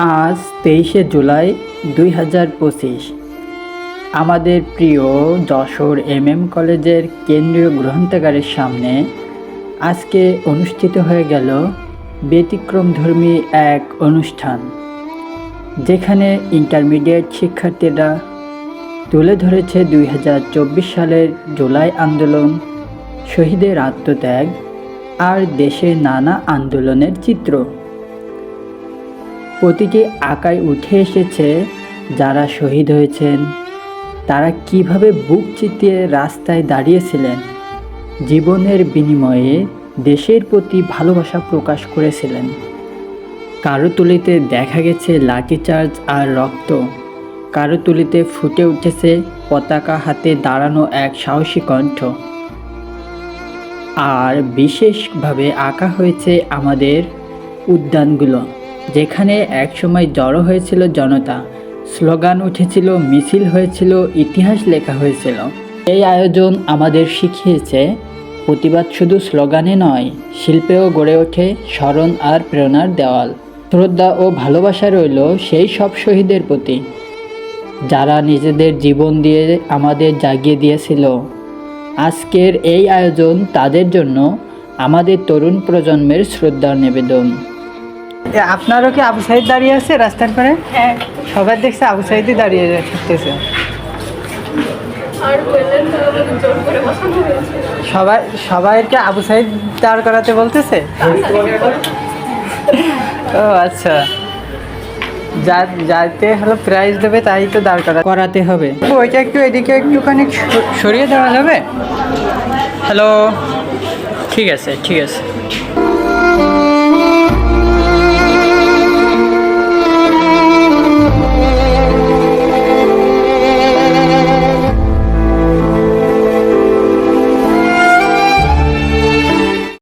আজ 23শে জুলাই 2025। আমাদের প্রিয় যশোর কলেজের কেন্দ্রীয় গ্রন্থাগারের সামনে আজকে অনুষ্ঠিত হয়ে গেল ব্যতিক্রমধর্মী এক অনুষ্ঠান, যেখানে ইন্টারমিডিয়েট শিক্ষার্থীরা তুলে ধরেছে 2024 সালের জুলাই আন্দোলন, শহীদের আত্মত্যাগ আর দেশের নানা আন্দোলনের চিত্র। প্রতিটি আঁকায় উঠে এসেছে যারা শহীদ হয়েছেন, তারা কিভাবে বুক চিতিয়ে রাস্তায় দাঁড়িয়েছিলেন, জীবনের বিনিময়ে দেশের প্রতি ভালোবাসা প্রকাশ করেছিলেন। কারো তুলিতে দেখা গেছে লাঠিচার্জ আর রক্ত, কারো তুলিতে ফুটে উঠেছে পতাকা হাতে দাঁড়ানো এক সাহসী কণ্ঠ। আর বিশেষভাবে আঁকা হয়েছে আমাদের উদ্যানগুলো, যেখানে একসময় জড়ো হয়েছিল জনতা, স্লোগান উঠেছিল, মিছিল হয়েছিল, ইতিহাস লেখা হয়েছিল। এই আয়োজন আমাদের শিখিয়েছে প্রতিবাদ শুধু স্লোগানে নয়, শিল্পেও গড়ে ওঠে স্মরণ আর প্রেরণার দেওয়াল। শ্রদ্ধা ও ভালোবাসা রইল সেই সব শহীদের প্রতি, যারা নিজেদের জীবন দিয়ে আমাদের জাগিয়ে দিয়েছিল। আজকের এই আয়োজন তাদের জন্য আমাদের তরুণ প্রজন্মের শ্রদ্ধার নিবেদন। আপনারও কি আবু সাইদ দাঁড়িয়ে আছে রাস্তার পারে? হ্যাঁ। সবাই দেখছে আবু সাইদই দাঁড়িয়ে থাকতেছে। সবাইকে আবু সাইদ দাঁড় করাতে বলতেছে। ও আচ্ছা, যাতে হলো প্রাইজ দেবে তাই তো দাঁড় করাতে হবে। ওইটা একটু এদিকে একটুখানি সরিয়ে দেওয়া যাবে? হ্যালো, ঠিক আছে।